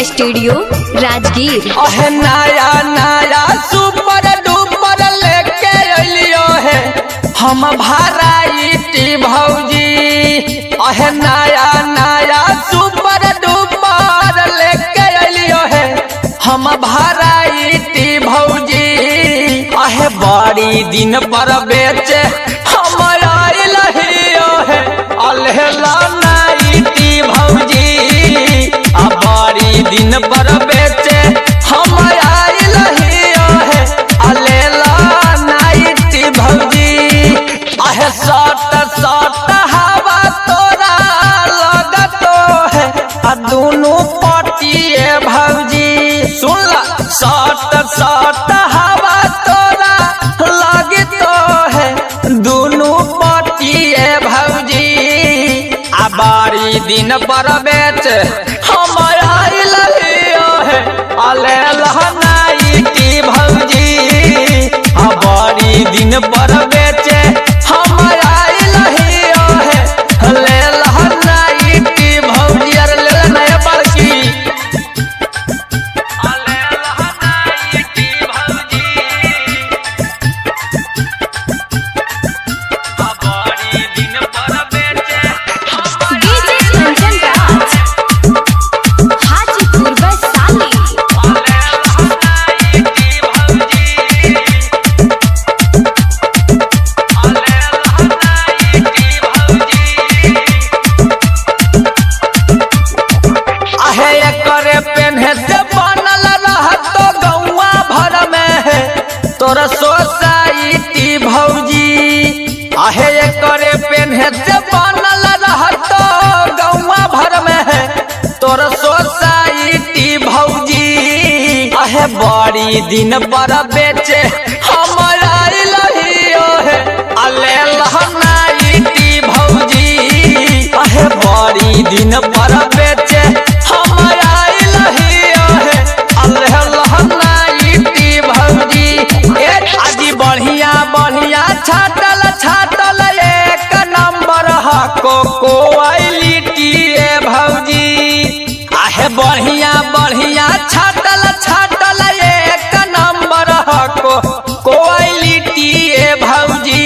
Studio Rajgir. नया नया super duper लेके अलियो है हम भराइटी भौजी। नया नया सुपर डुपर लेके अलियो है हम भराइटी भौजी। बड़ी दिन पर बेचे हम आइल हियो है अलहला नाइटी भौजी। बड़ी दिन पर बेचे हम आइल हियो है अलहला नाइटी भौजी। सट सट हवा तोरा लगतो है दोनों पटिए भौजी। सुन ला सट सट हवा तोरा लगतो है दोनों पटिए भौजी। बारी दिन पर बेच हम आइल हियो है अलहला नाइटी भौजी। बारी दिन पर बेचे हम आइल हियो है अलहला नाइटी भौजी। अरे ले नया बड़की अलहला नाइटी भौजी। बारी दिन पर बेचे डीजे कंचन राज हाजीपुर वैशाली। करे पेन्हे से बनल रहतो गौवा भर में है तोर सोसाइटी भौजी। करे पेन्हे से बनल रहतो गौवा भर में है तोर सोसाइटी भौजी। बड़ी दिन पर बेचे हम आइल हियो है अलहला नाइटी भौजी। बड़ी दिन पर बेचे हम आइल हियो है अलहला नाइटी भौजी। आजी बढ़िया बढ़िया छाटल छाटल एक नंबर हको क्वालिटी भौजी। बढ़िया बढ़िया छाटल छाटल एक नंबर हको क्वालिटी भौजी।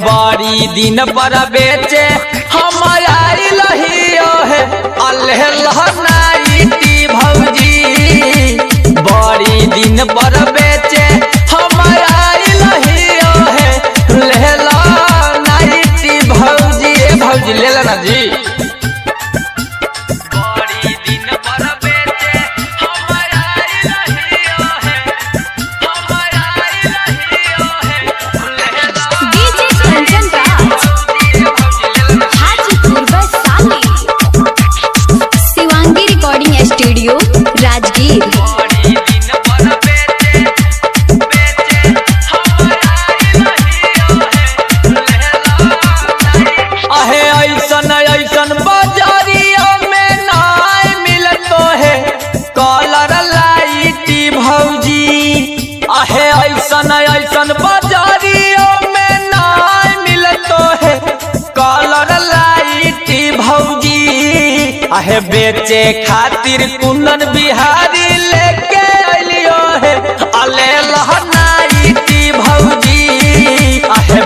बड़ी दिन पर बेचे हम आइल हियो है अलहला नाइटी भौजी। बड़ी दिन पर बेचे हम आइल हियो है अलहला नाइटी भौजी। भौजी ले लेना जी। बड़ी दिन पर बेचे हम आइल हियो है हम आइल हियो है अलहला DJ Kanchan Raj Hajipur Vaishali. Shivangi recording studio Rajgir. बड़ी दिन पर बेचे हम आइल हियो है अलहला। ऐसन ऐसन बाजारिया में नाय मिलतो है कलर लाइटी भौजी। ऐसन ऐसन बाजारिया में नाय मिलतो है कलर लाइटी भौजी। बेचे खातिर कुंदन बिहारी लेके अलियो है अलहला नाइटी भौजी।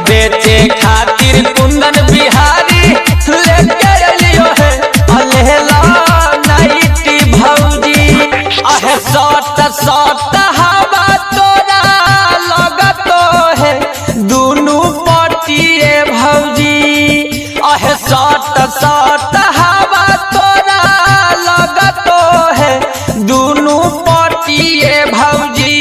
बेचे खातिर कुंदन बिहारी लेके अलियो है अलहला नाइटी भौजी। सट सट हवा तोरा लगतो है दोनों पटिए भौजी। सट सट हवा तोरा लगतो है दोनों पटिए भौजी।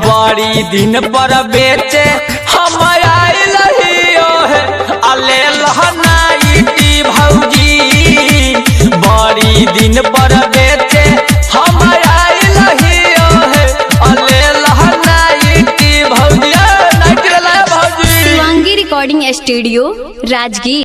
बड़ी दिन पर बेचे हम आइल हियो है अलहला नाइटी भौजी। बड़ी दिन पर बेचे हम आइल हियो है अलहला नाइटी भौजी। नाइटी भौजी। Shivangi recording studio Rajgir.